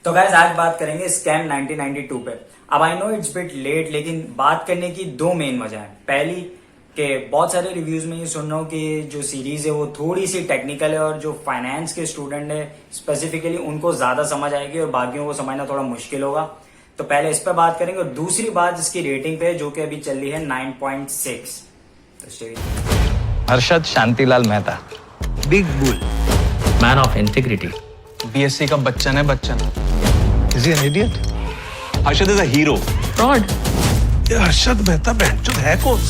तो गाइस आज बात करेंगे स्कैम 1992 पे। अब I know it's bit late, लेकिन बात करने की दो मेन वजह है। पहली कि बहुत सारे रिव्यूज में ये सुन रहा हूँ कि जो सीरीज है वो थोड़ी सी टेक्निकल है और जो फाइनेंस के स्टूडेंट है स्पेसिफिकली उनको ज्यादा समझ आएगी और बाकियों को समझना थोड़ा मुश्किल होगा। तो पहले इस पर बात करेंगे और दूसरी बात इसकी रेटिंग पे जो कि अभी चल रही है 9.6। तो Harshad Shantilal Mehta, big bull, man of integrity, BSc का बच्चन है Bachchan. Is he an idiot? Harshad is a hero. Fraud. ये हर्षद मेहता बहनचोद है कौन?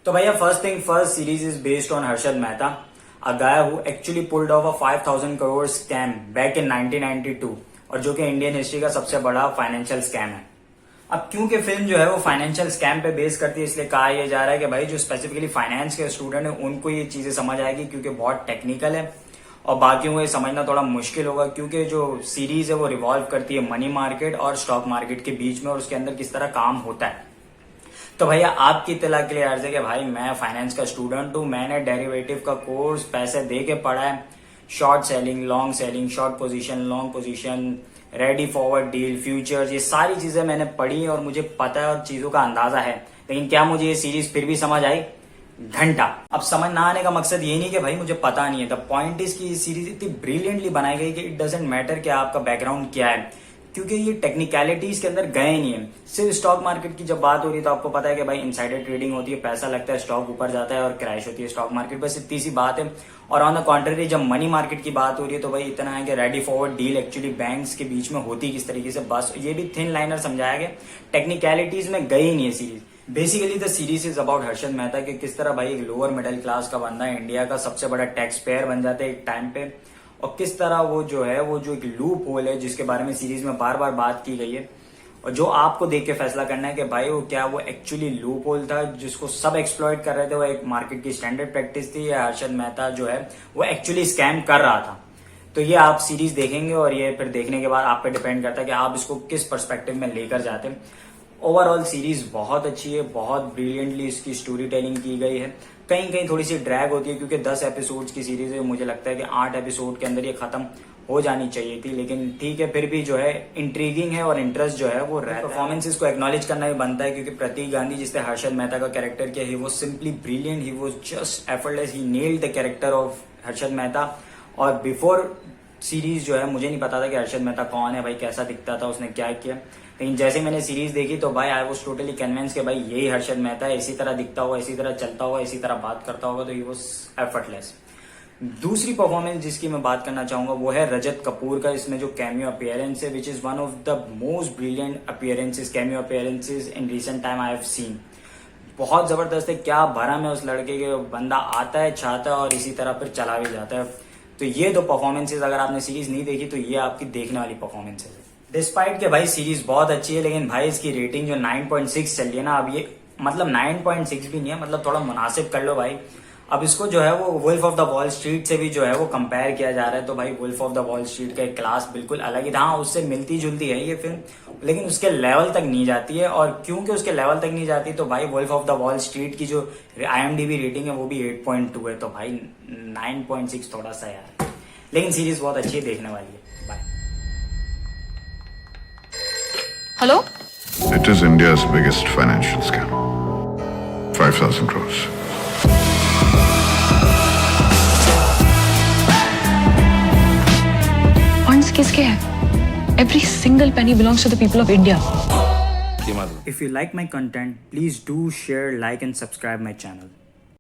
तो भैया first thing first, series is based on Harshad Mehta, a guy who actually pulled of a 5,000 crore scam back in 1992 और जो कि इंडियन हिस्ट्री का सबसे बड़ा फाइनेंशियल स्कैम है। अब क्योंकि फिल्म जो है वो फाइनेंशियल स्कैम पे बेस करती है, इसलिए कहा यह जा रहा है कि भाई जो स्पेसिफिकली फाइनेंस के स्टूडेंट है उनको ये चीजें समझ आएगी क्योंकि बहुत टेक्निकल है और बाकियों को ये समझना थोड़ा मुश्किल होगा क्योंकि जो सीरीज है वो रिवॉल्व करती है मनी मार्केट और स्टॉक मार्केट के बीच में और उसके अंदर किस तरह काम होता है। तो भैया आपकी इत्तला के लिए अर्ज है कि भाई मैं फाइनेंस का स्टूडेंट हूं, मैंने डेरिवेटिव का कोर्स पैसे दे के पढ़ा है, short selling, long selling, short position, long position, ready forward deal, futures, ये सारी चीजें मैंने पढ़ी है और मुझे पता है और चीजों का अंदाजा है। लेकिन क्या मुझे ये सीरीज फिर भी समझ आई? घंटा। अब समझ ना आने का मकसद ये नहीं कि भाई मुझे पता नहीं है। द पॉइंट इज की सीरीज इतनी ब्रिलियंटली बनाई गई कि इट डजेंट मैटर कि आपका बैकग्राउंड क्या है, क्योंकि ये टेक्निकलिटीज के अंदर गए नहीं है। सिर्फ स्टॉक मार्केट की जब बात हो रही है तो आपको पता है कि भाई इनसाइडर ट्रेडिंग होती है, पैसा लगता है, स्टॉक ऊपर जाता है और क्रैश होती है स्टॉक मार्केट, बस इतनी सी बात है। और ऑन द कॉन्ट्ररी जब मनी मार्केट की बात हो रही है तो भाई इतना है कि ready forward deal actually banks के बीच में होती किस तरीके से, बस ये भी थिन लाइनर समझाया गया, टेक्निकलिटीज में गई नहीं है series. Basically the series is about Harshad Mehta कि किस तरह भाई एक लोअर मिडिल क्लास का बंदा इंडिया का सबसे बड़ा टैक्स पेयर बन जाता है एक टाइम पे, और किस तरह वो जो है वो जो एक लूप होल है जिसके बारे में सीरीज में बार बार बात की गई है और जो आपको देख के फैसला करना है कि भाई वो क्या वो एक्चुअली लूप होल था जिसको सब एक्सप्लॉइट कर रहे थे, वो एक मार्केट की स्टैंडर्ड प्रैक्टिस थी, या हर्षद मेहता जो है वो एक्चुअली स्कैम कर रहा था। तो ये आप सीरीज देखेंगे और ये फिर देखने के बाद आप पे डिपेंड करता है कि आप इसको किस पर्सपेक्टिव में लेकर जाते हैं। ओवरऑल सीरीज बहुत अच्छी है, बहुत ब्रिलियंटली इसकी स्टोरी टेलिंग की गई है। कहीं कहीं थोड़ी सी ड्रैग होती है क्योंकि 10 एपिसोड्स की सीरीज है, मुझे लगता है कि 8 एपिसोड के अंदर ये खत्म हो जानी चाहिए थी, लेकिन ठीक है फिर भी जो है इंट्रीगिंग है और इंटरेस्ट जो है वो रहता है। परफॉर्मेंसेस को एक्नॉलेज करना भी बनता है क्योंकि प्रतीक गांधी जिसने हर्षद मेहता का कैरेक्टर किया, ही वो सिंपली ब्रिलियंट, ही वो just effortless, he nailed the character of Harshad Mehta. और बिफोर सीरीज जो है मुझे नहीं पता था कि हर्षद मेहता कौन है, भाई कैसा दिखता था, उसने क्या किया, लेकिन जैसे मैंने सीरीज देखी तो भाई आई वाज टोटली कन्विंस कि भाई यही हर्षद मेहता है, इसी तरह दिखता होगा, इसी तरह चलता होगा, इसी तरह बात करता होगा, तो ही वाज एफर्टलेस। दूसरी परफॉर्मेंस जिसकी मैं बात करना चाहूंगा वो है रजत कपूर का, इसमें जो कैमियो अपीयरेंस है which is one of the most brilliant appearances, cameo appearances in recent time I have seen. बहुत जबरदस्त है, क्या भरम है उस लड़के के, बंदा आता है, छाता है और इसी तरह फिर चला भी जाता है। तो ये दो परफॉर्मेंसेज अगर आपने सीरीज नहीं देखी तो ये आपकी देखने वाली परफॉर्मेंस है। डिस्पाइट के भाई सीरीज बहुत अच्छी है, लेकिन भाई इसकी रेटिंग जो 9.6 चल रही है ना, अब ये मतलब 9.6 भी नहीं है, मतलब थोड़ा मुनासिब कर लो भाई। अब इसको जो है वो Wolf of the Wall Street से भी जो है वो कंपेयर किया जा रहा है, तो भाई Wolf of the Wall Street का एक क्लास बिल्कुल अलग ही था। हाँ उससे मिलती जुलती है ये फिल्म, लेकिन उसके लेवल तक नहीं जाती है, और क्योंकि उसके लेवल तक नहीं जाती तो भाई Wolf of the Wall Street की जो IMDb रेटिंग है वो भी 8.2 है, तो भाई 9.6 थोड़ा सा यार, लेकिन सीरीज बहुत अच्छी है, देखने वाली है। Bye. Hello? It is India's biggest financial scam. 5,000 crores. Funds किसके हैं? Every single penny belongs to the people of India. If you like my content, please do share, like and subscribe my channel.